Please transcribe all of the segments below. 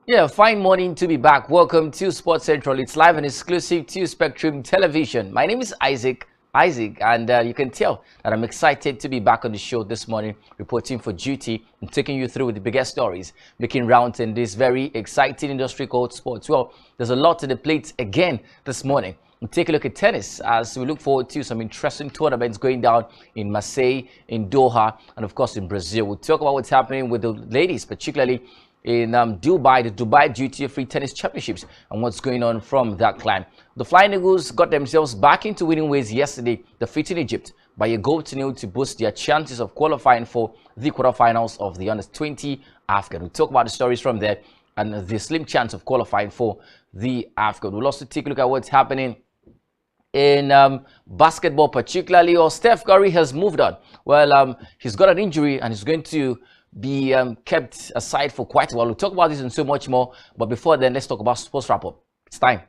Yeah, fine morning to be back. Welcome to Sports Central. It's live and exclusive to Spectrum Television. My name is Isaac, and you can tell that I'm excited to be back on the show this morning, reporting for duty and taking you through the biggest stories making rounds in this very exciting industry called sports. Well, there's a lot to the plate again this morning. We'll take a look at tennis as we look forward to some interesting tournaments going down in Marseille, in Doha, and of course in Brazil. We'll talk about what's happening with the ladies, particularly in Dubai, the Dubai Duty-Free Tennis Championships, and what's going on from that climb. The Flying Eagles got themselves back into winning ways yesterday, defeating Egypt by a goal to nil to boost their chances of qualifying for the quarterfinals of the Under-20 AFCON. We'll talk about the stories from there and the slim chance of qualifying for the AFCON. We'll also take a look at what's happening in basketball, particularly. Or Steph Curry has moved on. Well, he's got an injury and he's going to be kept aside for quite a while. We'll talk about this and so much more. But before then, let's talk about sports wrap-up. It's time.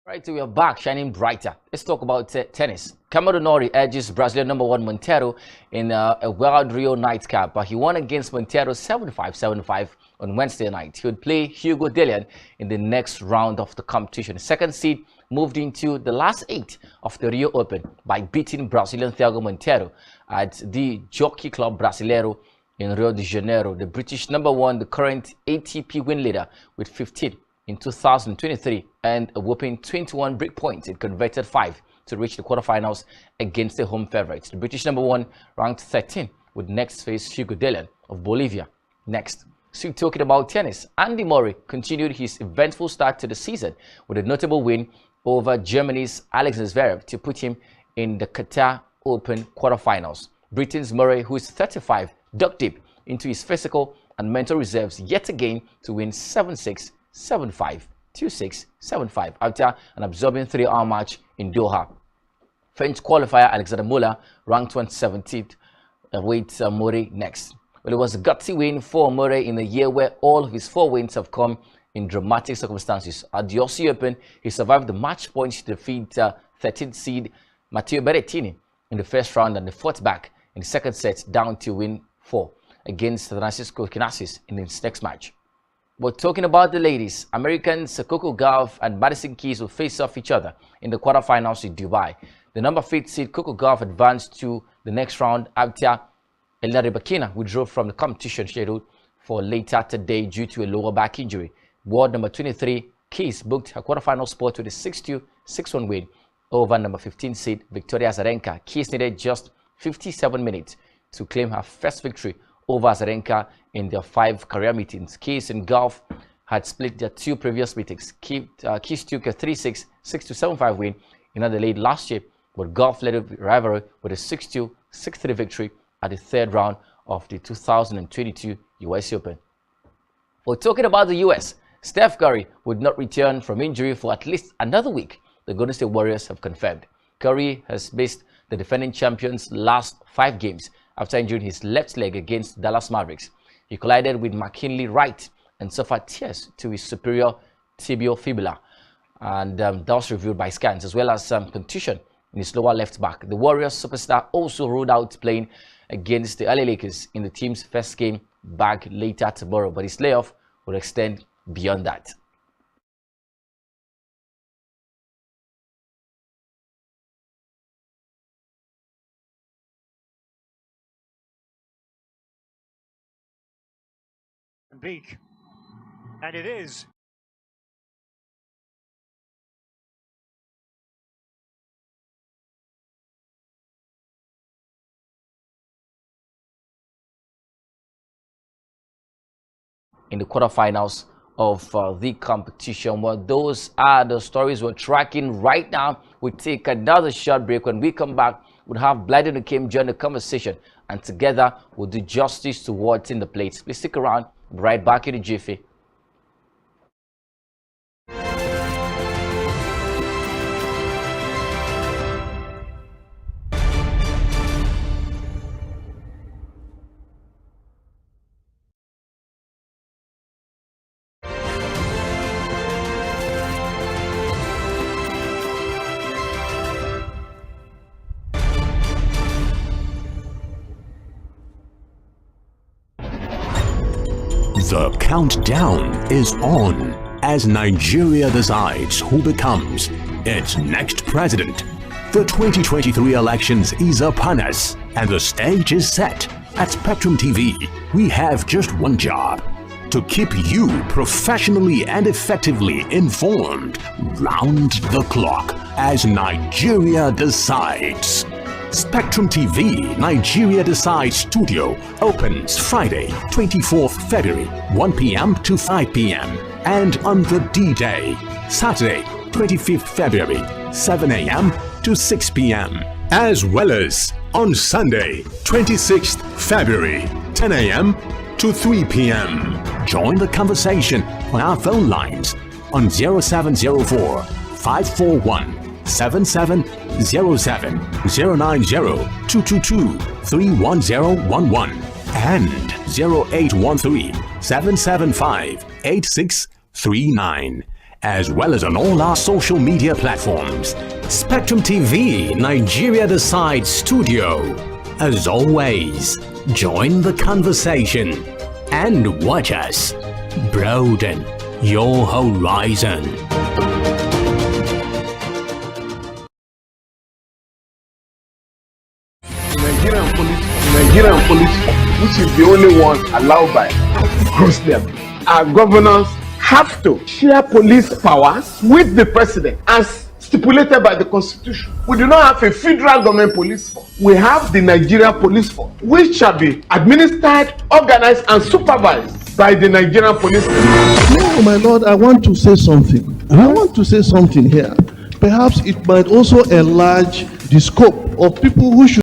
Right, so we are back, shining brighter. Let's talk about tennis. Cameron Norrie edges Brazilian #1 Monteiro in a World Rio nightcap, but he won against Monteiro 7-5, 7-5 on Wednesday night. He would play Hugo Dellien in the next round of the competition. The second seed moved into the last 8 of the Rio Open by beating Brazilian Thiago Monteiro at the Jockey Club Brasileiro in Rio de Janeiro. The British #1, the current ATP win leader with 15 in 2023 and a whopping 21 break points. It converted 5 to reach the quarterfinals against the home favorites. The British #1 ranked 13 would next face Hugo Dellien of Bolivia next. Still talking about tennis, Andy Murray continued his eventful start to the season with a notable win over Germany's Alexander Zverev to put him in the Qatar Open quarterfinals. Britain's Murray, who is 35, dug deep into his physical and mental reserves yet again to win 7-6, 7-5, 2-6, 7-5 after an absorbing 3-hour match in Doha. French qualifier Alexander Muller ranked 117th, awaits Murray next. Well, it was a gutsy win for Murray in a year where all of his 4 wins have come in dramatic circumstances. At the Aussie Open, he survived the match point to defeat 13th seed Matteo Berrettini in the first round and fought back in the second set down to win 4 against Francisco Kinasis in his next match. But talking about the ladies, Americans Coco Gauff and Madison Keys will face off each other in the quarterfinals in Dubai. The number 5 seed Coco Gauff advanced to the next round after Elena Rybakina withdrew from the competition scheduled for later today due to a lower back injury. World number 23 Keys booked her quarterfinal spot with a 6-2, 6-1 win over number 15 seed Victoria Azarenka. Keys needed just 57 minutes to claim her first victory over Azarenka in their 5 career meetings. Keys and Gauff had split their 2 previous meetings. Keys took a 3-6, 6-7-5 win in Adelaide last year, but Gauff led the rivalry with a 6-2, 6-3 victory at the 3rd round of the 2022 US Open. Well, talking about the US, Steph Curry would not return from injury for at least another week, the Golden State Warriors have confirmed. Curry has missed the defending champions' last 5 games after injuring his left leg against Dallas Mavericks. He collided with McKinley Wright and suffered tears to his superior tibial fibula, and that was reviewed by scans, as well as contusion in his lower left back. The Warriors superstar also ruled out playing against the LA Lakers in the team's first game back later tomorrow, but his layoff will extend beyond that. Peak. And it is. In the quarterfinals of the competition. Well, those are the stories we're tracking right now. We take another short break. When we come back, we'll have Blyden Okem join the conversation, and together we'll do justice to what's in the plates. Please stick around. Right back in the jiffy. The countdown is on as Nigeria decides who becomes its next president. The 2023 elections is upon us and the stage is set. At Spectrum TV, we have just one job: to keep you professionally and effectively informed round the clock as Nigeria decides. Spectrum TV Nigeria Decides Studio opens Friday, 24th February, 1 p.m. to 5 p.m. and on the D-Day, Saturday, 25th February, 7 a.m. to 6 p.m. as well as on Sunday, 26th February, 10 a.m. to 3 p.m. Join the conversation on our phone lines on 0704 541 7707 090 222 31011 and 0813 775 8639, as well as on all our social media platforms. Spectrum TV Nigeria Decides Studio. As always, join the conversation and watch us broaden your horizon. Nigerian police, which is the only one allowed by Muslim, our governors have to share police powers with the president as stipulated by the constitution. We do not have a federal government police force. We have the Nigeria Police Force, which shall be administered, organized, and supervised by the Nigerian police. No, my lord, I want to say something. I want to say something here. Perhaps it might also enlarge the scope of people who should.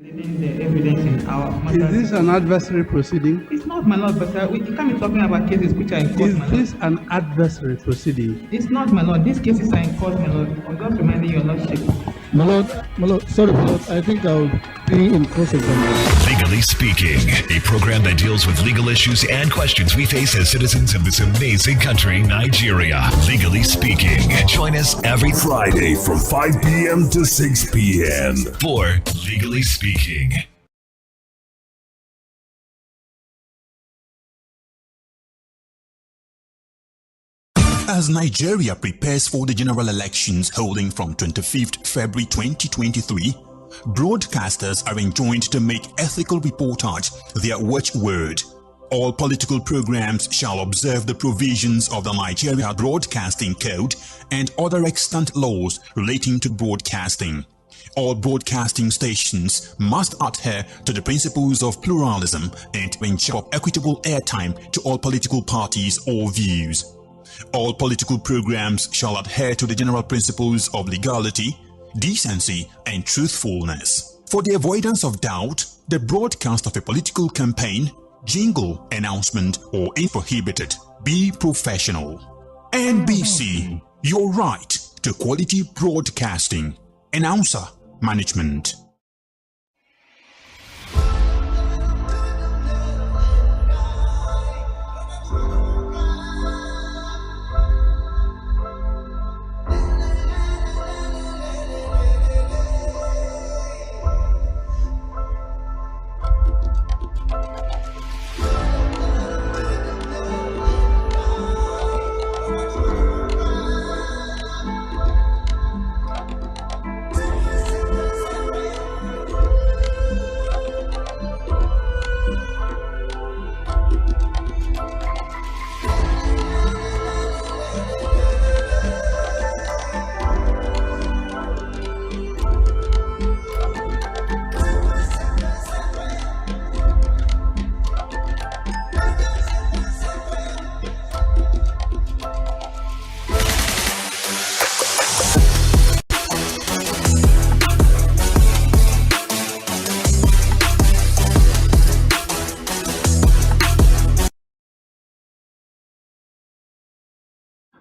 The evidence in our matter. Is this an adversary proceeding? It's not, my lord, but we can't be talking about cases which are in court, my lord. Is this an adversary proceeding? It's not, my lord. These cases are in court, my lord. I'm just reminding your lordship. My lord, sorry, my lord, I think I'll be in cross-examination. Legally Speaking, a program that deals with legal issues and questions we face as citizens of this amazing country, Nigeria. Legally Speaking. Join us every Friday from 5 p.m. to 6 p.m. for Legally Speaking. As Nigeria prepares for the general elections holding from 25th February 2023, broadcasters are enjoined to make ethical reportage their watchword. All political programs shall observe the provisions of the Nigeria Broadcasting Code and other extant laws relating to broadcasting. All broadcasting stations must adhere to the principles of pluralism and ensure equitable airtime to all political parties or views. All political programs shall adhere to the general principles of legality, decency, and truthfulness. For the avoidance of doubt, the broadcast of a political campaign, jingle, announcement, or is prohibited. Be professional. NBC, your right to quality broadcasting. Announcer Management.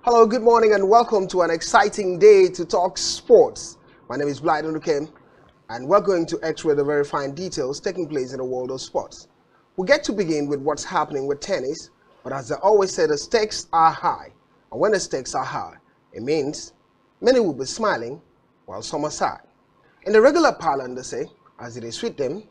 Hello, good morning and welcome to an exciting day to talk sports. My name is Blyden Lukem. and we're going to x-ray the very fine details taking place in the world of sports. We get to begin with what's happening with tennis, but as I always say, the stakes are high. And when the stakes are high, it means many will be smiling while some are sad. In the regular parlance, they say, as it is sweet them,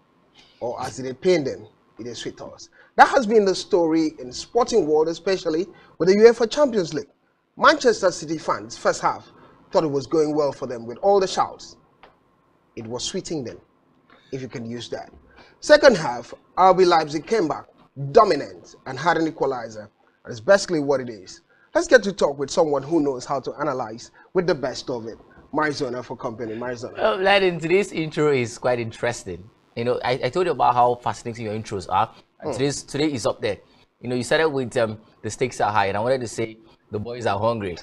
or as it is pain them, it is sweet us. That has been the story in the sporting world, especially with the UEFA Champions League. Manchester City fans, first half, thought it was going well for them with all the shouts. It was sweeting them, if you can use that. Second half, RB Leipzig came back, dominant, and had an equalizer. And it's basically what it is. Let's get to talk with someone who knows how to analyze with the best of it. Marizona for company. Marizona. Well, Laden, today's intro is quite interesting. You know, I told you about how fascinating your intros are. And today is up there. You know, you started with the stakes are high, and I wanted to say the boys are hungry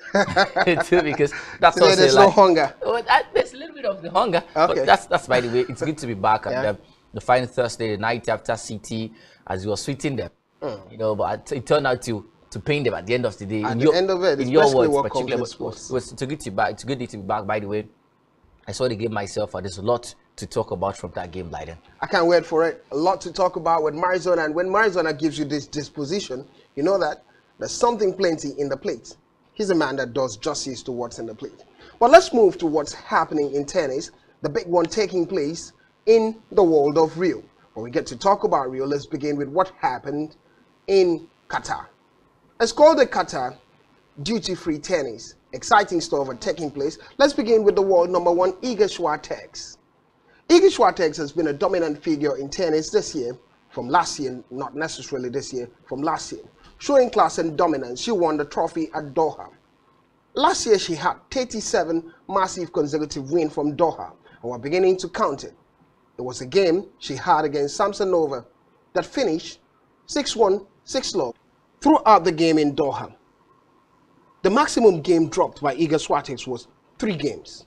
too, because that's also there's no hunger. Well, there's a little bit of the hunger, okay. But that's by the way. It's good to be back at the final Thursday the night after City, as you were sweeting them. You know, but it turned out to pain them at the end of the day. At the end of it, in your words, particularly, it was to get you back. It's a good day to be back. By the way, I saw the game myself, and there's a lot to talk about from that game, Biden. I can't wait for it. A lot to talk about with Marizona, and when Marizona gives you this disposition, you know that there's something plenty in the plate. He's a man that does justice to what's in the plate. But let's move to what's happening in tennis, the big one taking place in the world of Rio. When we get to talk about Rio, let's begin with what happened in Qatar. It's called the Qatar duty-free tennis. Exciting stuff are taking place. Let's begin with the world number one, Iga Swiatek. Iga Swiatek has been a dominant figure in tennis this year, from last year, not necessarily this year, from last year. Showing class and dominance, she won the trophy at Doha. Last year, she had 37 massive consecutive wins from Doha, and we're beginning to count it. It was a game she had against Samsonova that finished 6-1, 6-0 throughout the game in Doha. The maximum game dropped by Iga Swiatek was 3 games.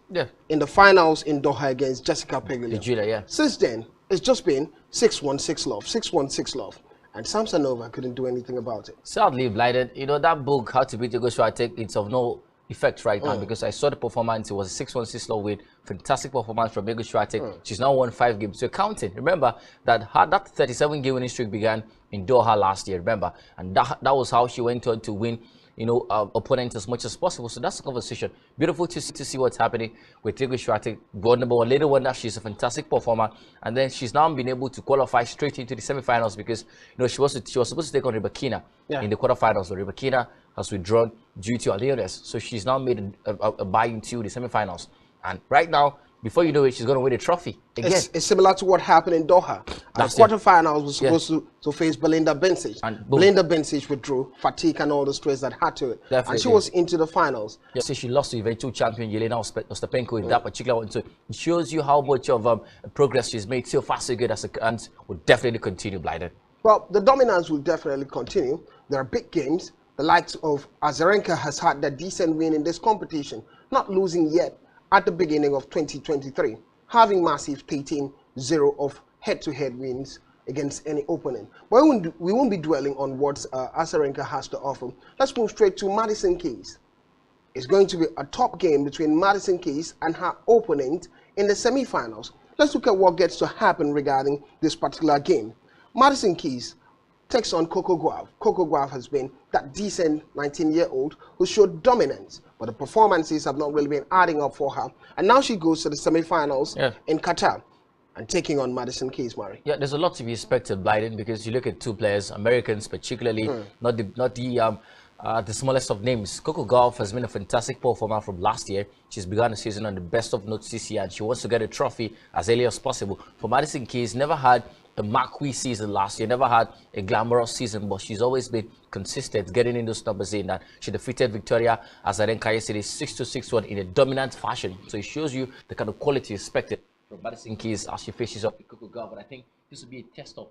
In the finals in Doha against Jessica Pegula. Since then, it's just been 6-1, 6-0, 6-1, 6-0. And Samsonova couldn't do anything about it. Sadly, Blighted, you know, that book, How to Beat Iga Swiatek, it's of no effect right now because I saw the performance. It was a 6-1, 6-0 win. Fantastic performance from Iga Swiatek. She's now won 5 games. So counting. Remember that that 37-game winning streak began in Doha last year, remember? And that was how she went on to win, you know, opponents as much as possible. So that's the conversation. Beautiful to see what's happening with Iga Swiatek. World number one. Later one, that she's a fantastic performer, and then she's now been able to qualify straight into the semifinals because you know she was supposed to take on Rybakina in the quarterfinals. But Rybakina has withdrawn due to an illness, so she's now made a bye into the semifinals. And right now, before you know it, she's going to win a trophy again. It's similar to what happened in Doha. The quarterfinals was supposed to face Belinda Bencic. And Belinda Bencic withdrew, fatigue and all the stress that had to it. And she was into the finals. So she lost to eventual champion Yelena Ostapenko in that particular one. So it shows you how much of progress she's made. So far, so good, and will definitely continue, Blighted. Well, the dominance will definitely continue. There are big games. The likes of Azarenka has had a decent win in this competition, not losing yet at the beginning of 2023, having massive 13-0 of head-to-head wins against any opponent. But we won't be dwelling on what Azarenka has to offer. Let's move straight to Madison Keys. It's going to be a top game between Madison Keys and her opponent in the semi-finals. Let's look at what gets to happen regarding this particular game. Madison Keys takes on Coco Gauff. Coco Gauff has been that decent 19-year-old who showed dominance, but the performances have not really been adding up for her. And now she goes to the semi-finals in Qatar and taking on Madison Keys, Murray. Yeah, there's a lot to be expected, Biden, because you look at 2 players, Americans particularly, not the smallest of names. Coco Gauff has been a fantastic performer from last year. She's begun the season on the best of notes this year, and she wants to get a trophy as early as possible. For Madison Keys, never had a marquee season last year, never had a glamorous season, but she's always been consistent, getting in those numbers in that she defeated Victoria Azarenka yesterday 6-2, 6-1 in a dominant fashion. So it shows you the kind of quality expected from Madison Keys as she faces up with Coco Gauff. But I think this will be a test of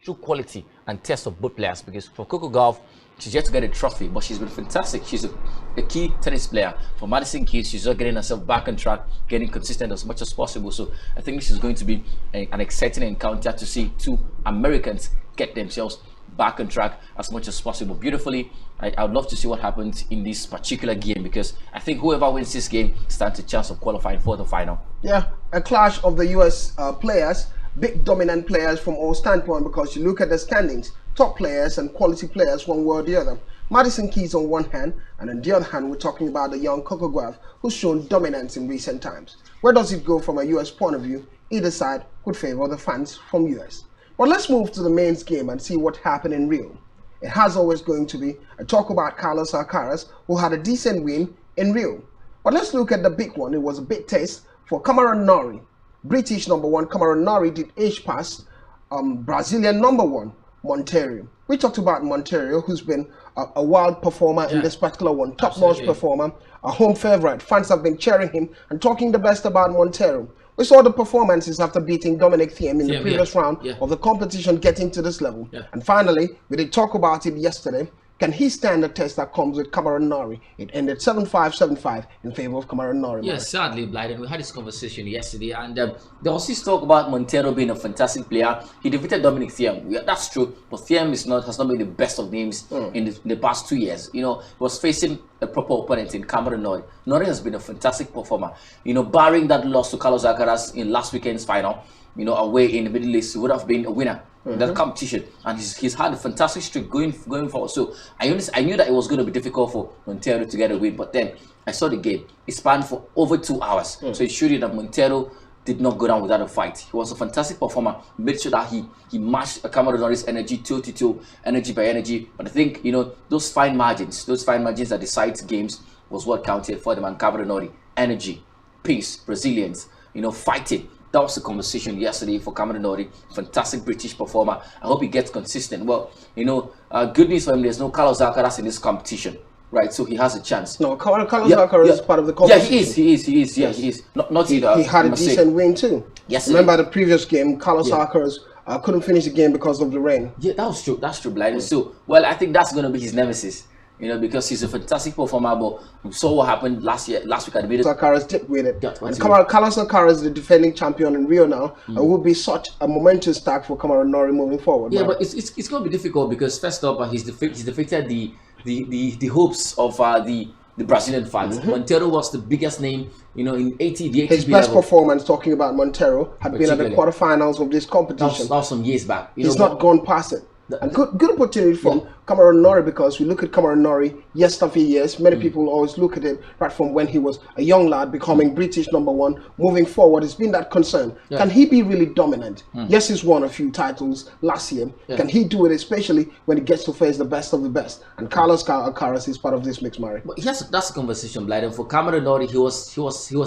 true quality and test of both players, because for Coco Gauff, she's yet to get a trophy, but she's been fantastic. She's a key tennis player. For Madison Keys, she's just getting herself back on track, getting consistent as much as possible. So I think this is going to be an exciting encounter to see 2 Americans get themselves back on track as much as possible. Beautifully, I would love to see what happens in this particular game, because I think whoever wins this game stands a chance of qualifying for the final. Yeah, a clash of the US players, big dominant players from all standpoint, because you look at the standings, top players and quality players one way or the other. Madison Keys on one hand, and on the other hand, we're talking about the young Coco Gauff, who's shown dominance in recent times. Where does it go from a US point of view? Either side could favor the fans from US. But let's move to the men's game and see what happened in Rio. It has always going to be a talk about Carlos Alcaraz, who had a decent win in Rio. But let's look at the big one. It was a big test for Cameron Norrie. British #1 Cameron Norrie did edge past Brazilian #1 Monteiro. We talked about Monteiro, who's been a wild performer in this particular one, top-notch performer, a home favorite. Fans have been cheering him and talking the best about Monteiro. We saw the performances after beating Dominic Thiem in the previous round of the competition, getting to this level. And finally, we did talk about it yesterday. Can he stand the test that comes with Cameron Norrie? It ended 7-5, 7-5 in favor of Cameron Norrie. Yes, sadly, Blyden, we had this conversation yesterday, and there was this talk about Monteiro being a fantastic player. He defeated Dominic Thiem. Yeah, that's true, but Thiem has not been the best of names in the past 2 years. You know, he was facing a proper opponent in Cameron Norrie. Norrie has been a fantastic performer. You know, barring that loss to Carlos Alcaraz in last weekend's final, you know, away in the Middle East, he would have been a winner in that competition, and he's had a fantastic streak going forward. So I knew that it was going to be difficult for Monteiro to get a win, but then I saw the game. It spanned for over 2 hours, so it showed you that Monteiro did not go down without a fight. He was a fantastic performer. Made sure that he matched Cameron Norrie's energy, 2-2, energy by energy. But I think, you know, those fine margins that decide games was what counted for them. And Cameron Norrie, energy, pace, resilience, you know, fighting. That was the conversation yesterday for Cameron Norrie. Fantastic British performer. I hope he gets consistent. Well, you know, good news for him, there's no Carlos Alcaraz in this competition, right? So he has a chance. No, Carlos Alcaraz is part of the competition. Yeah, he is. Yeah, he is. Not either. He had a decent win too. Yes. Remember the previous game, Carlos Alcaraz couldn't finish the game because of the rain. Yeah, that was true. That's true, Blind. So, well, I think that's going to be his nemesis. You know, because he's a fantastic performer, but we saw what happened last week at the middle. Alcaraz did win it. And Carlos Alcaraz, the defending champion in Rio now, will be such a momentous start for Cameron Norrie moving forward. Yeah, but it's going to be difficult because first up, he's defeated the hopes of the Brazilian fans. Monteiro was the biggest name, you know, in the ATP His best performance, talking about Monteiro, had been at the quarterfinals of this competition. That was some years back. He's not gone past it. And good opportunity from Cameron Norrie, because we look at Cameron Norrie years. Many people always look at it right from when he was a young lad becoming British #1. Moving forward, it's been that concern. Can he be really dominant? Yes, he's won a few titles last year. Can he do it, especially when he gets to face the best of the best? And Carlos Alcaraz is part of this mix, Murray. But yes, that's a conversation, Blyden. For Cameron Norrie, he was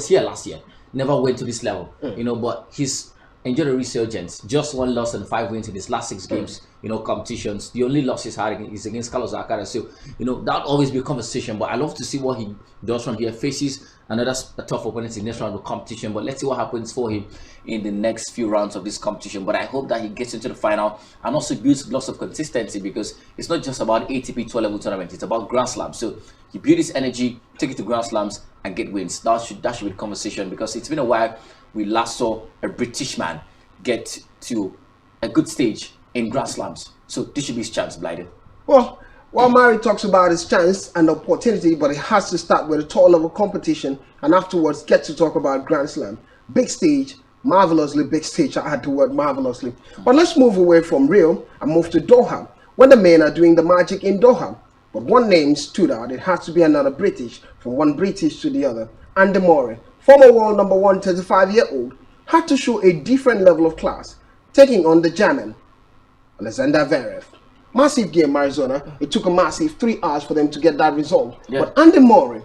here last year. Never went to this level, you know, but he's enjoyed a resurgence. Just 1 loss and 5 wins in his last 6 games, you know, competitions. The only loss he's had is against Carlos Alcaraz. So, you know, that'll always be a conversation. But I love to see what he does from here. Faces another tough opponent in the next round of competition. But let's see what happens for him in the next few rounds of this competition. But I hope that he gets into the final and also builds lots of consistency, because it's not just about ATP tour level tournament. It's about Grand Slams. So he build his energy, take it to Grand Slams and get wins. That should be the conversation, because it's been a while we last saw a British man get to a good stage in Grand Slams. So this should be his chance, Blyden. Well, while Murray talks about his chance and opportunity, but it has to start with a tour level competition and afterwards get to talk about Grand Slam. Big stage, marvelously big stage. I had the word marvelously. But let's move away from Rio and move to Doha, when the men are doing the magic in Doha. But one name stood out. It has to be another British, from one British to the other. Andy Murray, former world #1 35-year-old, had to show a different level of class, taking on the German, Alexander Zverev. Massive game, Arizona. It took a massive 3 hours for them to get that result. But Andy Murray,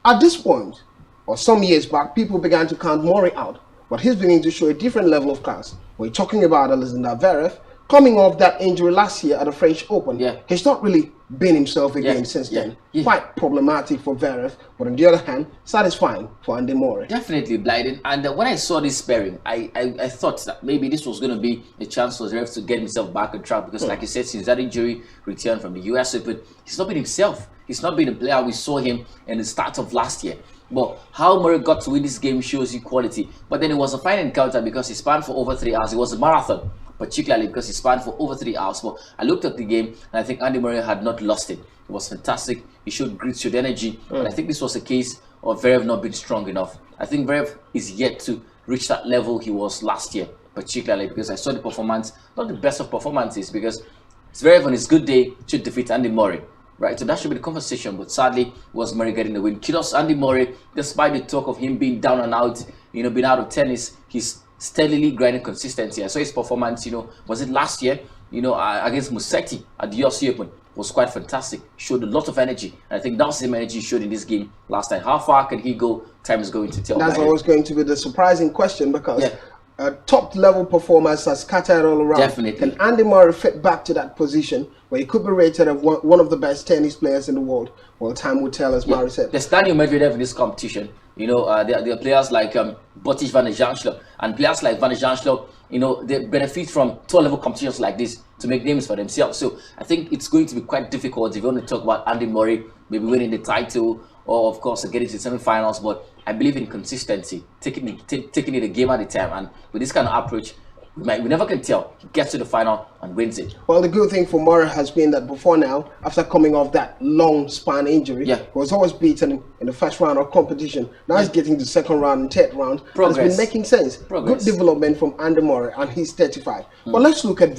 at this point, or some years back, people began to count Murray out. But he's beginning to show a different level of class. We're talking about Alexander Zverev, coming off that injury last year at the French Open. He's not really been himself again since then. Quite problematic for Zverev, but on the other hand, satisfying for Andy Murray. Definitely, Blyden. And when I saw this pairing, I thought that maybe this was going to be a chance for Zverev to get himself back on track, because like you said, since that injury return from the US Open, he's not been himself. He's not been the player we saw him in the start of last year. But how Murray got to win this game shows you quality. But then it was a fine encounter because he spanned for over 3 hours. It was a marathon. particularly because he spanned for over 3 hours. But I looked at the game, and I think Andy Murray had not lost it. It was fantastic. He showed grit, showed energy. But I think this was a case of Zverev not being strong enough. I think Zverev is yet to reach that level he was last year, particularly because I saw the performance, not the best of performances, because Zverev on his good day should defeat Andy Murray, right? So that should be the conversation, but sadly, it was Murray getting the win. Kudos Andy Murray, despite the talk of him being down and out, being out of tennis, he's steadily grinding consistency. I saw his performance, was it last year, against Musetti at the US Open. Was quite fantastic, showed a lot of energy, and I think that was the same energy he showed in this game last time. How far can he go? Time is going to tell. That's always going to be the surprising question, because top level performers are scattered all around. Definitely. Can Andy Murray fit back to that position where he could be rated as one of the best tennis players in the world? Well, time will tell, as Murray said. There's Daniel Medvedev in this competition. There are players like Botic Van der Zandschulp, and players like Van der Zandschulp, they benefit from tour level competitions like this to make names for themselves. So I think it's going to be quite difficult if you want to talk about Andy Murray maybe winning the title, or of course getting to the semi-finals. But I believe in consistency, taking it a game at a time, and with this kind of approach, we never can tell. He gets to the final and wins it. Well, the good thing for Murray has been that before now, after coming off that long span injury, he was always beaten in the first round of competition. Now he's getting the second round and third round. It's been making sense. Good development from Andy Murray, and he's 35. But let's look at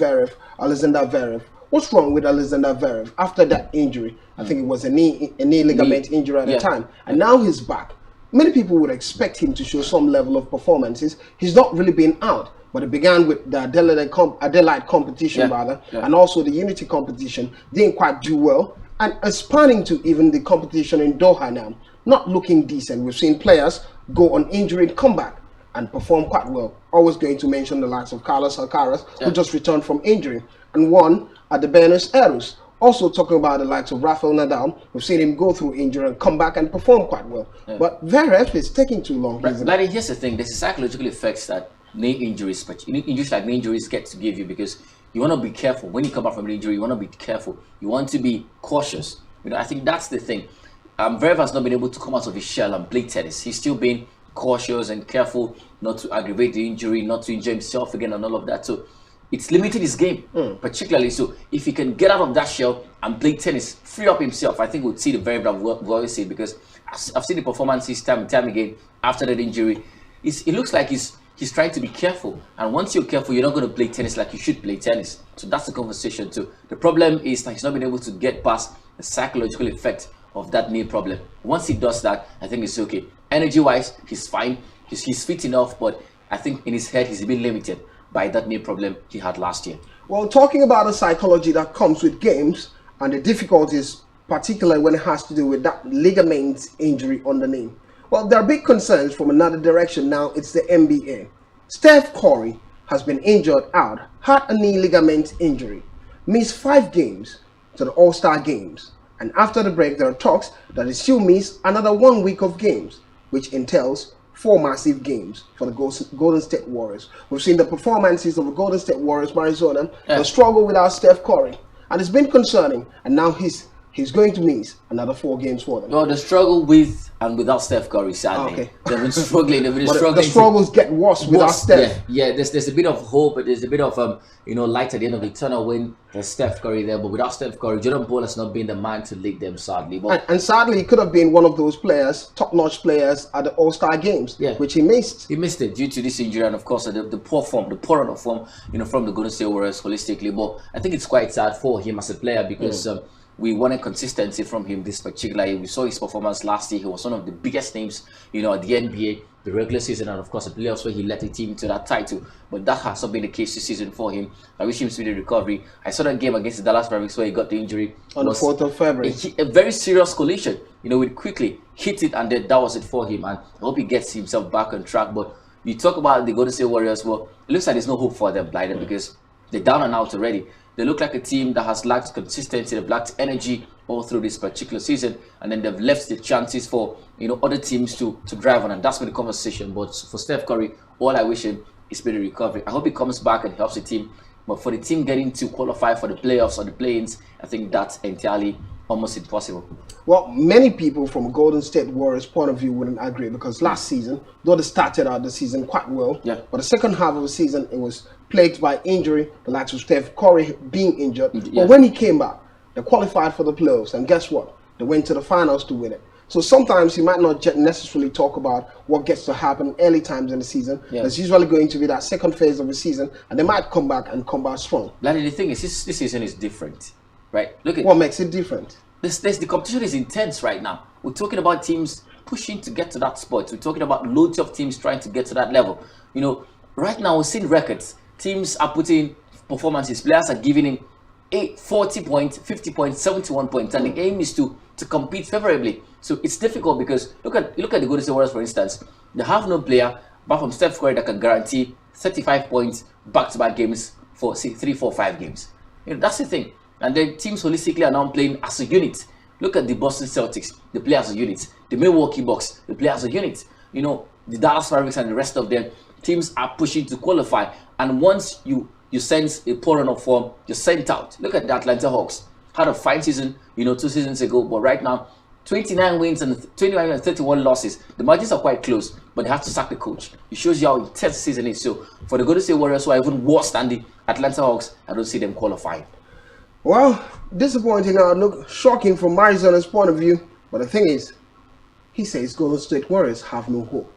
Alexander Zverev. What's wrong with Alexander Zverev after that injury? I think it was a knee ligament injury at the time, and now he's back. Many people would expect him to show some level of performances. He's not really been out, but it began with the Adelaide competition, and also the Unity competition. Didn't quite do well, and spanning to even the competition in Doha now, not looking decent. We've seen players go on injury and come back and perform quite well. Always going to mention the likes of Carlos Alcaraz, who just returned from injury and won at the Buenos Aires. Also talking about the likes of Rafael Nadal, we've seen him go through injury and come back and perform quite well. But Zverev is taking too long. But here's the thing: there's a psychological effects that knee injuries, but injuries like knee injuries get to give you, because you want to be careful when you come back from an injury. You want to be careful. You want to be cautious. I think that's the thing. Zverev has not been able to come out of his shell and play tennis. He's still being cautious and careful not to aggravate the injury, not to injure himself again, and all of that. So it's limited his game, particularly. So if he can get out of that shell and play tennis, free up himself, I think we'll see the Zverev that we've always seen, because I've seen the performances time and time again after that injury. It looks like he's trying to be careful, and once you're careful, you're not going to play tennis like you should play tennis. So that's the conversation too. The problem is that he's not been able to get past the psychological effect of that knee problem. Once he does that, I think it's okay. Energy-wise, he's fine. He's fit enough, but I think in his head, he's been limited by that knee problem he had last year. Well, talking about the psychology that comes with games and the difficulties, particularly when it has to do with that ligament injury on the knee. Well, there are big concerns from another direction now. It's the NBA. Steph Curry has been injured out, had a knee ligament injury, missed 5 games to the All-Star games. And after the break, there are talks that he still miss another 1 week of games, which entails 4 massive games for the Golden State Warriors. We've seen the performances of the Golden State Warriors, Arizona, the struggle without Steph Curry, and it's been concerning. And now he's going to miss another 4 games for them. No, the struggle with and without Steph Curry, sadly. They've been struggling. The struggles get worse without Steph. Yeah. There's a bit of hope, but there's a bit of light at the end of the tunnel when there's Steph Curry there. But without Steph Curry, Jordan Poole has not been the man to lead them, sadly. But and sadly, he could have been one of those players, top-notch players at the All-Star games, which he missed. He missed it due to this injury, and of course the poor form, the poor run of form, from the Golden State Warriors holistically. But I think it's quite sad for him as a player, because we wanted consistency from him this particular year. We saw his performance last year. He was one of the biggest names, at the NBA, the regular season, and of course the playoffs, where he led the team to that title. But that has not been the case this season for him. I wish him speedy recovery. I saw that game against the Dallas Mavericks where he got the injury on the 4th of February. A very serious collision. With quickly hit it, and then that was it for him. And I hope he gets himself back on track. But you talk about the Golden State Warriors. Well, it looks like there's no hope for them, Blyden, because they're down and out already. They look like a team that has lacked consistency, they've lacked energy all through this particular season, and then they've left the chances for other teams to drive on, and that's been the conversation. But for Steph Curry, all I wish him is speedy recovery. I hope he comes back and helps the team. But for the team getting to qualify for the playoffs or the play-ins, I think that's entirely almost impossible. Well, many people from Golden State Warriors' point of view wouldn't agree, because last season, though they started out the season quite well, but the second half of the season, it was plagued by injury, the likes of Steph Curry being injured. But when he came back, they qualified for the playoffs, and guess what? They went to the finals to win it. So sometimes you might not necessarily talk about what gets to happen early times in the season. There's usually going to be that second phase of the season, and they might come back strong. Larry, the thing is, this season is different, right? Look at what makes it different. The competition is intense right now. We're talking about teams pushing to get to that spot. We're talking about loads of teams trying to get to that level. You know, right now we're seeing records. Teams are putting performances. Players are giving in 40 points, 50 points, 71 points, and the aim is to compete favorably. So it's difficult because look at the Golden State Warriors, for instance. They have no player apart from Steph Curry that can guarantee 35 points back-to-back games for 3, 4, 5 games. You know, that's the thing. And then teams holistically are now playing as a unit. Look at the Boston Celtics, they play as a unit. The Milwaukee Bucks, they play as a unit. You know, the Dallas Mavericks and the rest of them, teams are pushing to qualify. And once you sense a poor run of form, you're sent out. Look at the Atlanta Hawks. Had a fine season, 2 seasons ago, but right now, 29 wins and 31 losses. The margins are quite close, but they have to sack the coach. It shows you how intense the season is. So for the Golden State Warriors, who are even worse than the Atlanta Hawks, I don't see them qualifying. Well, disappointing outlook, shocking from Marizona's point of view. But the thing is, he says Golden State Warriors have no hope.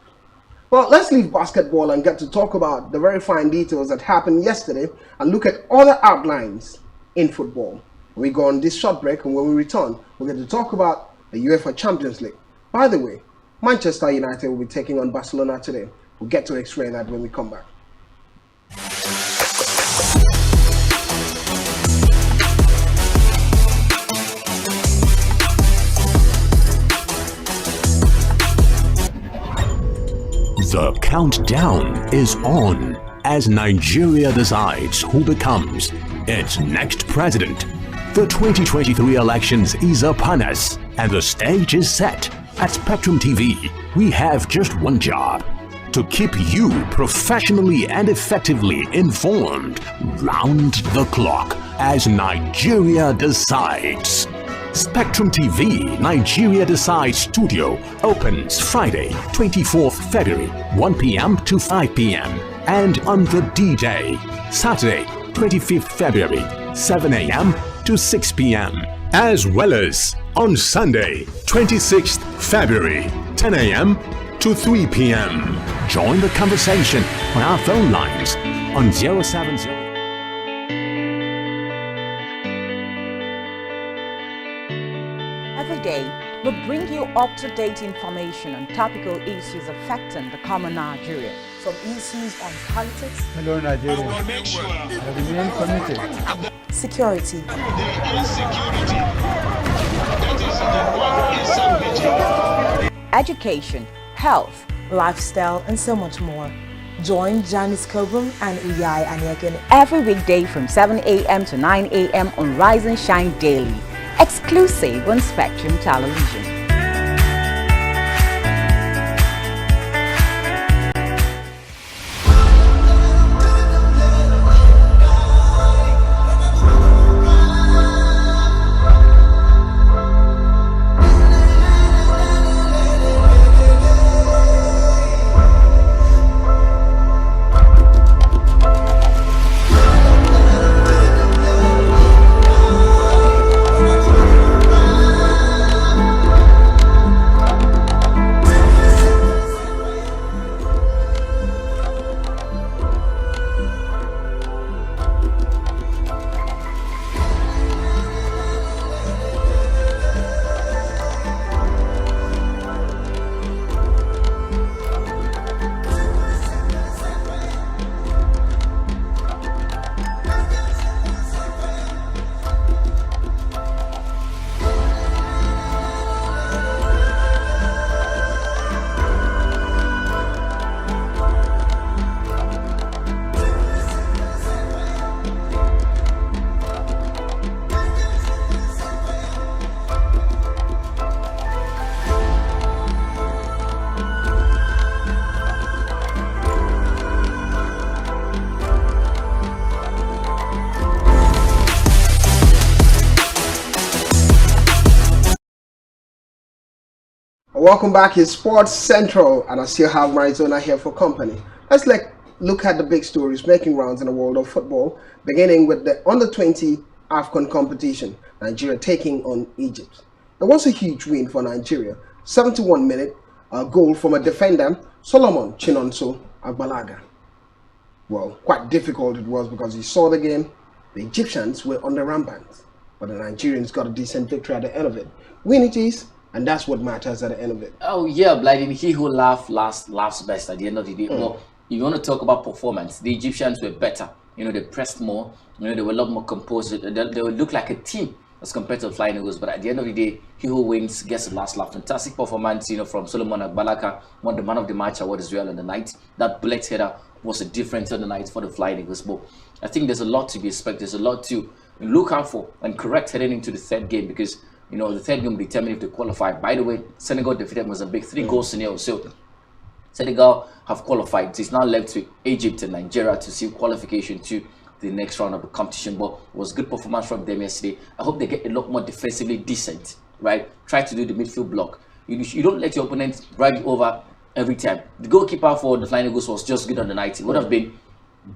Well, let's leave basketball and get to talk about the very fine details that happened yesterday and look at other outlines in football. We go on this short break, and when we return, we're going to talk about the UEFA Champions League. By the way, Manchester United will be taking on Barcelona today. We'll get to explain that when we come back. The countdown is on as Nigeria decides who becomes its next president. The 2023 elections is upon us, and the stage is set. At Spectrum TV, we have just one job: to keep you professionally and effectively informed round the clock as Nigeria decides. Spectrum TV Nigeria Decides Studio opens Friday, 24th February, 1 p.m. to 5 p.m. and on the D-Day, Saturday, 25th February, 7 a.m. to 6 p.m. as well as on Sunday, 26th February, 10 a.m. to 3 p.m. Join the conversation on our phone lines on 070. Every day, we bring you up-to-date information on topical issues affecting the common Nigerian. From issues on politics, hello Nigeria, I remain committed. Security, education, health, lifestyle, and so much more. Join Janice Kobum and Uyai Anyeken every weekday from 7 a.m. to 9 a.m. on Rise and Shine Daily, exclusive on Spectrum Television. Welcome back. It's Sports Central, and I still have Marizona here for company. Let's look at the big stories making rounds in the world of football, beginning with the Under-20 AFCON competition, Nigeria taking on Egypt. It was a huge win for Nigeria. 71-minute goal from a defender, Solomon Chinonso Agbalaga. Well, quite difficult it was because you saw the game. The Egyptians were on the rampant, but the Nigerians got a decent victory at the end of it. Win it is, and that's what matters at the end of it. Oh yeah, Blyden, he who laughs best at the end of the day. Well, if you want to talk about performance, the Egyptians were better. They pressed more. They were a lot more composed. They would look like a team as compared to the Flying Eagles. But at the end of the day, he who wins gets the last laugh. Fantastic performance, from Solomon Agbalaka. Won the Man of the Match award as well on the night. That bullet header was a difference on the night for the Flying Eagles. But I think there's a lot to be expected. There's a lot to look out for and correct heading into the third game, because the third game will determine if they qualify. By the way, Senegal defeated Mozambique 3-0. So Senegal have qualified. It's now left with Egypt and Nigeria to see qualification to the next round of the competition. But it was good performance from them yesterday. I hope they get a lot more defensively decent, right? Try to do the midfield block. You don't let your opponent ride you over every time. The goalkeeper for the Flying Eagles was just good on the night. It would have been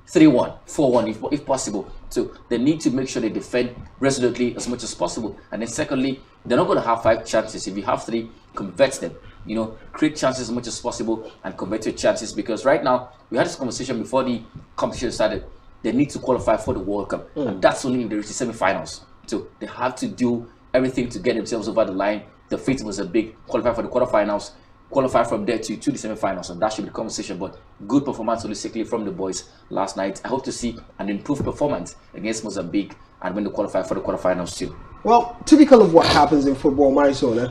3-1, 4-1 if possible. So they need to make sure they defend resolutely as much as possible. And then secondly, they're not going to have 5 chances. If you have 3, convert them. Create chances as much as possible and convert your chances, because right now, we had this conversation before the competition started. They need to qualify for the World Cup, and that's only if they reach the semi-finals. So they have to do everything to get themselves over the line. The fate was a big qualify for the quarterfinals, qualify from there to the semi-finals, and that should be the conversation. But good performance holistically from the boys last night. I hope to see an improved performance against Mozambique and when they qualify for the quarterfinals too. Well, typical of what happens in football, Marizona,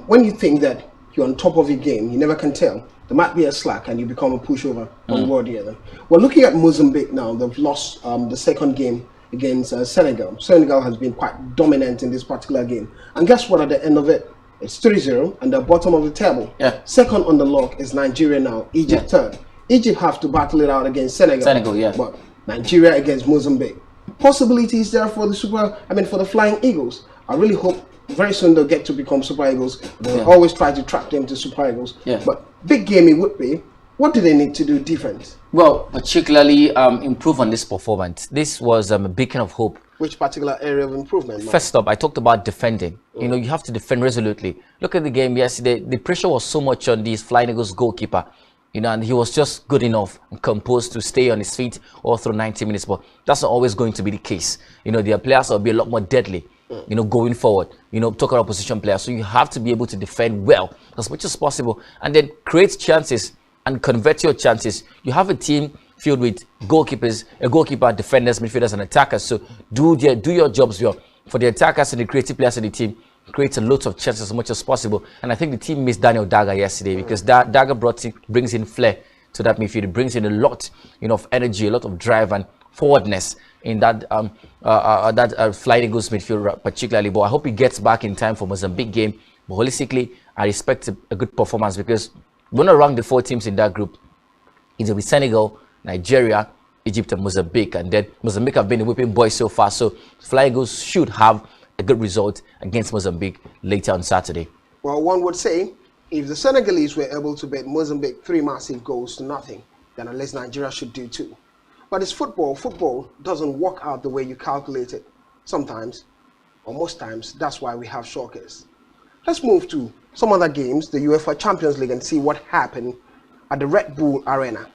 when you think that you're on top of your game, you never can tell. There might be a slack and you become a pushover one way or the other. Well, looking at Mozambique now, they've lost the second game against Senegal. Senegal has been quite dominant in this particular game. And guess what, at the end of it? It's 3-0 and the bottom of the table. Yeah. Second on the log is Nigeria now. Egypt third. Egypt have to battle it out against Senegal. But Nigeria against Mozambique. Possibilities there for the for the Flying Eagles. I really hope very soon they'll get to become Super Eagles. They'll always try to track them to Super Eagles. But big game it would be. What do they need to do different? Well, particularly improve on this performance. This was a beacon of hope. Which particular area of improvement? First up, I talked about defending. You have to defend resolutely. Look at the game yesterday. The pressure was so much on this Flying Eagles goalkeeper. And he was just good enough and composed to stay on his feet all through 90 minutes. But that's not always going to be the case. Their players will be a lot more deadly. Going forward, talk about opposition players. So you have to be able to defend well as much as possible and then create chances and convert your chances. You have a team filled with goalkeepers, a goalkeeper, defenders, midfielders, and attackers. So do your jobs well. For the attackers and the creative players in the team, create a lot of chances as much as possible. And I think the team missed Daniel Daga yesterday because Daga brings in flair to that midfield. It brings in a lot, of energy, a lot of drive and forwardness in that Flying Eagles midfield particularly. But I hope he gets back in time for Mozambique game. But holistically, I expect a good performance because we're going to rank the 4 teams in that group. It'll be Senegal, Nigeria, Egypt, and Mozambique. And then Mozambique have been the whipping boys so far. So Flying Eagles should have a good result against Mozambique later on Saturday. Well, one would say if the Senegalese were able to beat Mozambique 3 massive goals to nothing, then at least Nigeria should do too. But it's football. Football doesn't work out the way you calculate it. Sometimes, or most times, that's why we have shockers. Let's move to some other games, the UEFA Champions League, and see what happened at the Red Bull Arena.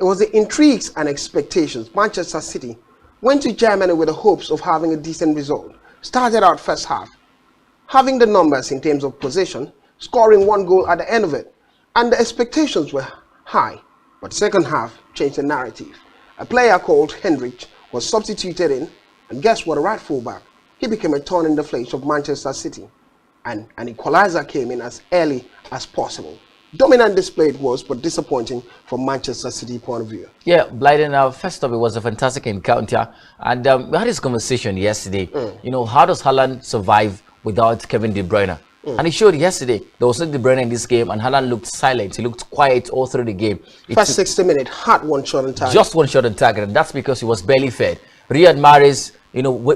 It was the intrigues and expectations. Manchester City went to Germany with the hopes of having a decent result. Started out first half, having the numbers in terms of possession, scoring 1 goal at the end of it, and the expectations were high. But second half changed the narrative. A player called Hendrick was substituted in, and guess what, a right fullback. He became a thorn in the flesh of Manchester City, and an equalizer came in as early as possible. Dominant display it was, but disappointing from Manchester City point of view. Yeah, Blyden, first up, it was a fantastic encounter, and we had this conversation yesterday. How does Haaland survive without Kevin De Bruyne? And he showed yesterday there was no De Bruyne in this game, and Haaland looked silent. He looked quiet all through the game. First 60 minutes, had 1 shot on target. Just 1 shot on target, and that's because he was barely fed. Riyad Mahrez,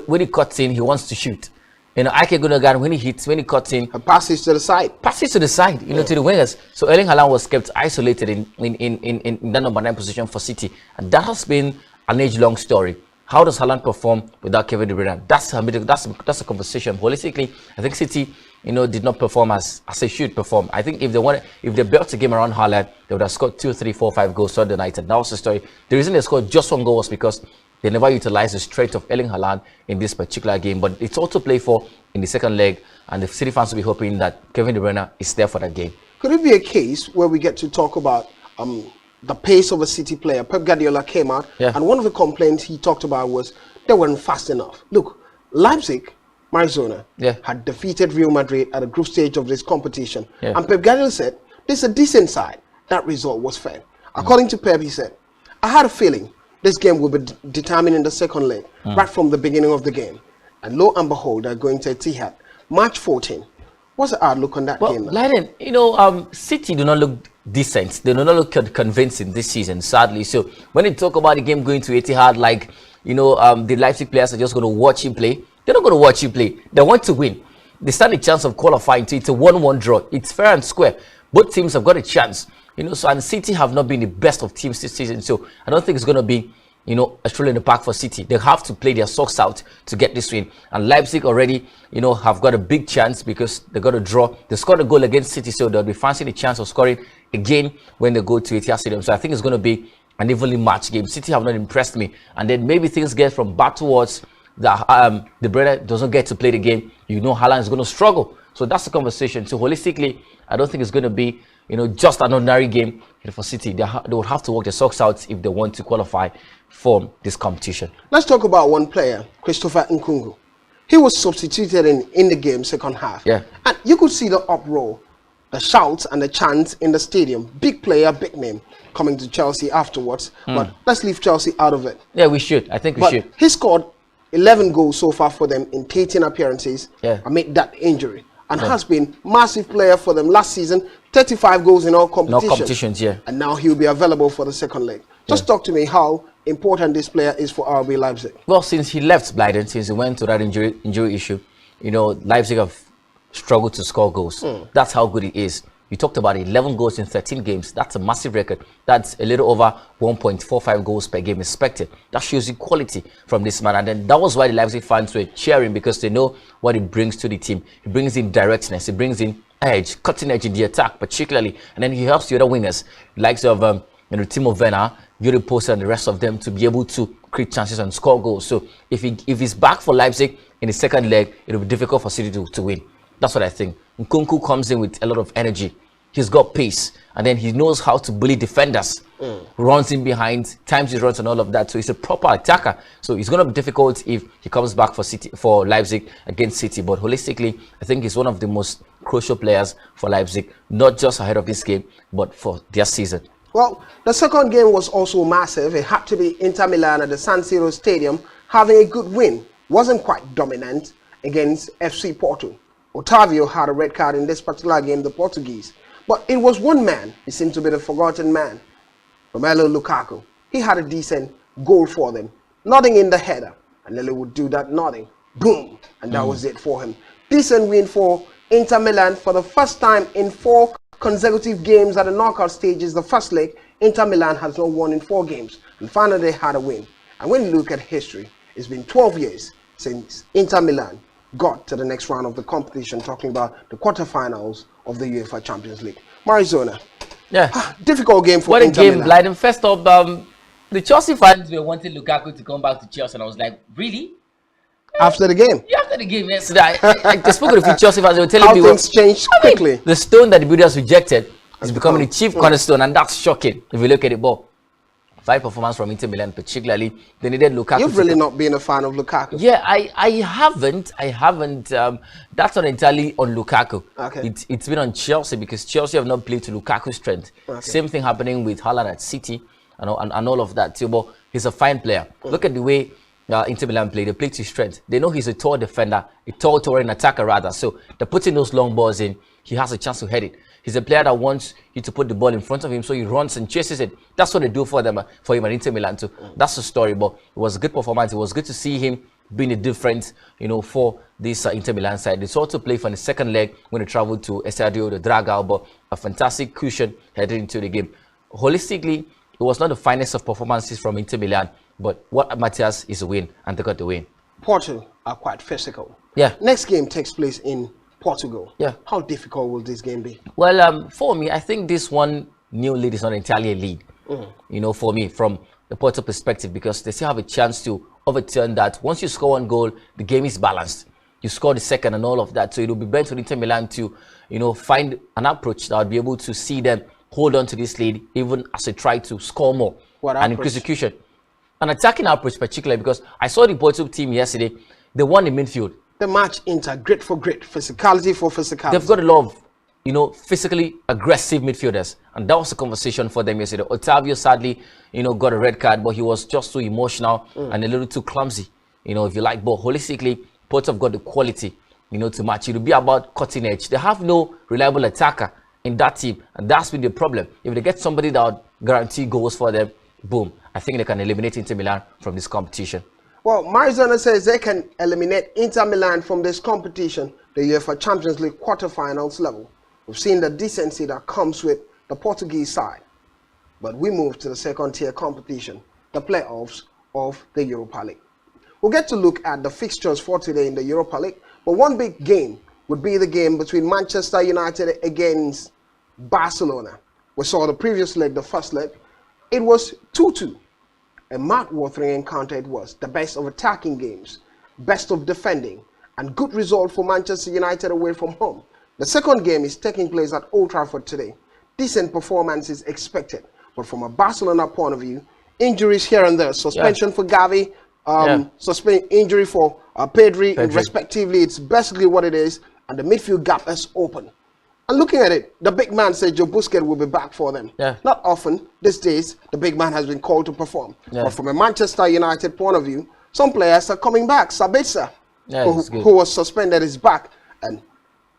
when he cuts in, he wants to shoot. You know, Ike Gundogan, when he cuts in, passes to the side, to the wingers. So Erling Haaland was kept isolated in that number 9 position for City, and that has been an age-long story. How does Haaland perform without Kevin De Bruyne? That's a conversation. Holistically, I think City, did not perform as they should perform. I think if they built a game around Haaland, they would have scored 2, 3, 4, 5 goals Sunday night, and that was the story. The reason they scored just 1 goal was because they never utilized the strength of Erling Haaland in this particular game. But it's also played for in the second leg, and the City fans will be hoping that Kevin De Bruyne is there for that game. Could it be a case where we get to talk about the pace of a City player? Pep Guardiola came out, and one of the complaints he talked about was they weren't fast enough. Look, Leipzig, Maradona, had defeated Real Madrid at the group stage of this competition, and Pep Guardiola said, this is a decent side. That result was fair. According to Pep, he said, I had a feeling this game will be determined in the second leg, right from the beginning of the game. And lo and behold, they're going to Etihad, March 14. What's the outlook on that game? Leiden, City do not look decent. They do not look convincing this season, sadly. So when they talk about the game going to Etihad, like, the Leipzig players are just going to watch him play. They're not going to watch him play. They want to win. They stand a chance of qualifying to it's a 1-1 draw. It's fair and square. Both teams have got a chance. And City have not been the best of teams this season. So I don't think it's going to be, a stroll in the park for City. They have to play their socks out to get this win. And Leipzig already, have got a big chance because they got a draw. They scored a goal against City, so they'll be fancying the chance of scoring again when they go to Etihad Stadium. So I think it's going to be an evenly matched game. City have not impressed me. And then maybe things get from bad towards the brother doesn't get to play the game. Haaland is going to struggle. So that's the conversation. So holistically, I don't think it's going to be, just an ordinary game for City. They would have to work their socks out if they want to qualify for this competition. Let's talk about one player, Christopher Nkunku. He was substituted in the game second half. Yeah. And you could see the uproar, the shouts and the chants in the stadium. Big player, big name, coming to Chelsea afterwards. But let's leave Chelsea out of it. Yeah, we should. I think we should. He scored 11 goals so far for them in 13 appearances amid that injury. And has been massive player for them last season, 35 goals in all competitions. And now he'll be available for the second leg. Just talk to me how important this player is for RB Leipzig. Well, since he left Leiden, since he went to that injury issue, Leipzig have struggled to score goals. That's how good he is. You talked about 11 goals in 13 games. That's a massive record. That's a little over 1.45 goals per game expected. That shows you quality from this man. And then that was why the Leipzig fans were cheering, because they know what he brings to the team. He brings in directness. He brings in edge, cutting edge in the attack, particularly. And then he helps the other wingers, likes of Timo Werner, Yuri Poster, and the rest of them to be able to create chances and score goals. So if he's back for Leipzig in the second leg, it will be difficult for City to win. That's what I think. Nkunku comes in with a lot of energy. He's got pace, and then he knows how to bully defenders. Runs in behind, times his runs and all of that. So he's a proper attacker. So it's going to be difficult if he comes back for Leipzig against City. But holistically, I think he's one of the most crucial players for Leipzig, not just ahead of this game, but for their season. Well, the second game was also massive. It had to be Inter Milan at the San Siro Stadium, having a good win. Wasn't quite dominant against FC Porto. Otavio had a red card in this particular game, the Portuguese. But it was one man. He seemed to be the forgotten man. Romelu Lukaku. He had a decent goal for them. Nodding in the header. And Lily would do that nodding. Boom. And that was it for him. Decent win for Inter Milan for the first time in 4 consecutive games at the knockout stages. The first leg, Inter Milan has not won in 4 games. And finally they had a win. And when you look at history, it's been 12 years since Inter Milan got to the next round of the competition, talking about the quarterfinals of the UEFA Champions League. Marizona. Yeah. Difficult game for Inter Milan. What a game, Leiden. First up, the Chelsea fans were wanting Lukaku to come back to Chelsea, and I was like, really? After the game? Yeah, after the game yesterday. I spoke with a few Chelsea fans. They were telling me things changed quickly. The stone that the builders rejected is becoming the chief cornerstone, and that's shocking if you look at it. But fine performance from Inter Milan, particularly. They needed Lukaku. You've really not been a fan of Lukaku. Yeah, I haven't. That's not entirely on Lukaku. Okay. It's been on Chelsea, because Chelsea have not played to Lukaku's strength. Okay. Same thing happening with Haaland at City and all of that too. But he's a fine player. Look at the way Inter Milan play. They play to his strength. They know he's a tall defender, a tall touring attacker rather. So they're putting those long balls in. He has a chance to head it. He's a player that wants you to put the ball in front of him, so he runs and chases it. That's what they do for him at Inter Milan too. That's the story. But it was a good performance. It was good to see him been a difference, for this Inter Milan side. It's also played for the second leg when they traveled to Estadio de Dragao, but a fantastic cushion heading into the game. Holistically, it was not the finest of performances from Inter Milan, but what matters is a win, and they got the win. Porto are quite physical. Yeah. Next game takes place in Portugal. Yeah. How difficult will this game be? Well, for me, I think this one new lead is not entirely a lead. For me, from the Porto perspective, because they still have a chance to overturn that. Once you score one goal, the game is balanced. You score the second and all of that. So it will be better for Inter Milan to, find an approach that would be able to see them hold on to this lead, even as they try to score more and increase the cushion. An attacking approach, particularly because I saw the Porto team yesterday. They won in midfield. The match Inter, grit for grit, physicality for physicality. They've got a lot of, physically aggressive midfielders. And that was the conversation for them yesterday. Otavio, sadly, got a red card, but he was just too emotional and a little too clumsy, if you like. But holistically, Porto have got the quality, to match. It will be about cutting edge. They have no reliable attacker in that team, and that's been the problem. If they get somebody that would guarantee goals for them, boom, I think they can eliminate Inter Milan from this competition. Well, Marizona says they can eliminate Inter Milan from this competition, the UEFA Champions League quarterfinals level. We've seen the decency that comes with the Portuguese side. But we move to the second tier competition, the playoffs of the Europa League. We'll get to look at the fixtures for today in the Europa League, but one big game would be the game between Manchester United against Barcelona. We saw the previous leg, the first leg. It was 2-2. A mouth-watering encounter it was. The best of attacking games, best of defending, and good result for Manchester United away from home. The second game is taking place at Old Trafford today. Decent performance is expected, but from a Barcelona point of view, injuries here and there, suspension for Gavi, injury for Pedri, respectively. It's basically what it is, and the midfield gap is open. And looking at it, the big man said Joe Busquets will be back for them. Not often these days, the big man has been called to perform. But from a Manchester United point of view, some players are coming back. Sabitzer, who was suspended, is back, and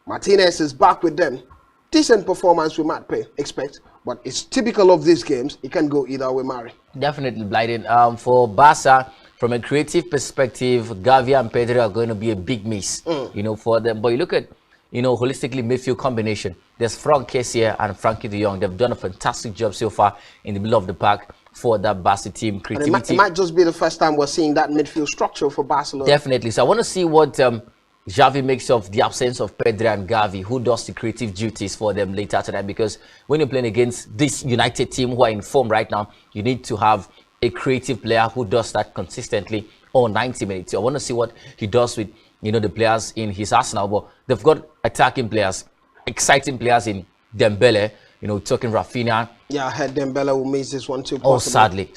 Martinez is back with them. Decent performance we might expect, but it's typical of these games. It can go either way, Mari. Definitely, Blyden. For Barca, from a creative perspective, Gavi and Pedri are going to be a big miss, for them. But you look at, holistically midfield combination. There's Frank Kessier and Frankie de Jong. They've done a fantastic job so far in the middle of the park for that Barca team. Creativity. It might just be the first time we're seeing that midfield structure for Barcelona. Definitely. So I want to see what Xavi makes of the absence of Pedri and Gavi, who does the creative duties for them later tonight. Because when you're playing against this United team who are in form right now, you need to have a creative player who does that consistently all 90 minutes. So I want to see what he does with the players in his arsenal. But they've got attacking players, exciting players in Dembele, talking Rafinha. Yeah, I heard Dembele will miss this one too. Oh, sadly.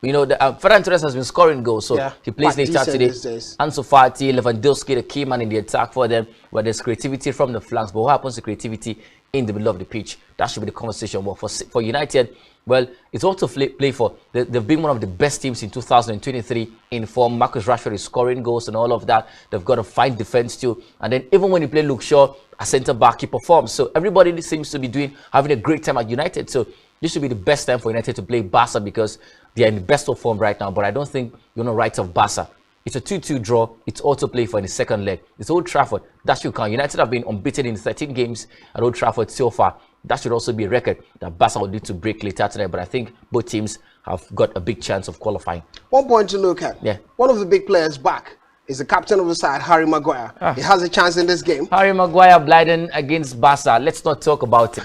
Ferran Torres has been scoring goals, so he plays later today. Ansu Fati, Lewandowski, the key man in the attack for them, where there's creativity from the flanks. But what happens to creativity in the middle of the pitch? That should be the conversation. Well, for United, well, it's also play for. They've been one of the best teams in 2023 in form. Marcus Rashford is scoring goals and all of that. They've got a fine defense too. And then even when you play Luke Shaw, a centre back, he performs. So everybody seems to be having a great time at United. So this should be the best time for United to play Barca because they are in the best of form right now. But I don't think you're going to write off Barca. It's a 2-2 draw. It's also play for in the second leg. It's Old Trafford. That should count. United have been unbeaten in 13 games at Old Trafford so far. That should also be a record that Barca will need to break later tonight. But I think both teams have got a big chance of qualifying. One point to look at. Yeah. One of the big players back is the captain of the side, Harry Maguire. He has a chance in this game. Harry Maguire, Blyden against Barca. Let's not talk about it.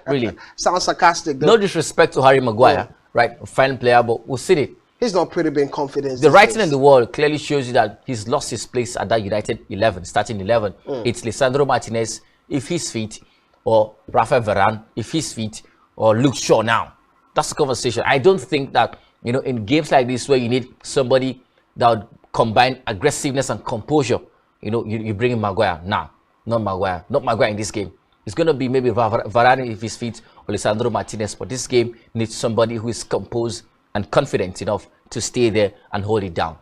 Really. Sounds sarcastic, though. No disrespect to Harry Maguire, right? A fine player, but we'll see it. He's not pretty been confident. The writing in the wall clearly shows you that he's lost his place at that United 11, starting 11. It's Lisandro Martinez, if he's fit, or Rafael Varane, if he's fit, or Luke Shaw now. That's the conversation. I don't think that, in games like this where you need somebody that would combine aggressiveness and composure, you bring in Maguire. Nah, not Maguire. Not Maguire in this game. It's going to be maybe Varane if he's fit, or Lisandro Martinez. But this game needs somebody who is composed and confident enough to stay there and hold it down.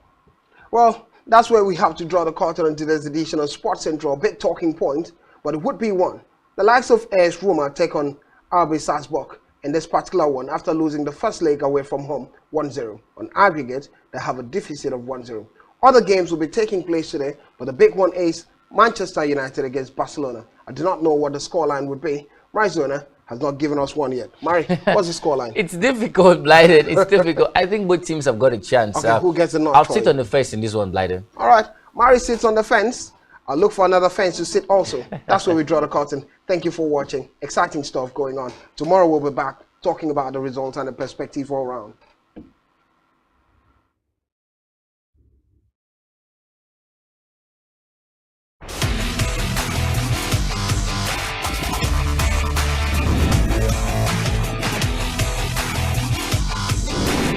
Well, that's where we have to draw the curtain on today's edition of Sports Central. A big talking point, but it would be one. The likes of AS Roma take on RB Salzburg in this particular one after losing the first leg away from home 1-0. On aggregate, they have a deficit of 1-0. Other games will be taking place today, but the big one is Manchester United against Barcelona. I do not know what the scoreline would be. Marizona has not given us one yet. Mari, what's the scoreline? It's difficult, Blyden. It's difficult. I think both teams have got a chance. Okay, who gets the nod? I'll sit on the fence in this one, Blyden. All right. Mari sits on the fence. I'll look for another fence to sit also. That's where we draw the curtain. Thank you for watching. Exciting stuff going on. Tomorrow we'll be back talking about the results and the perspective all around.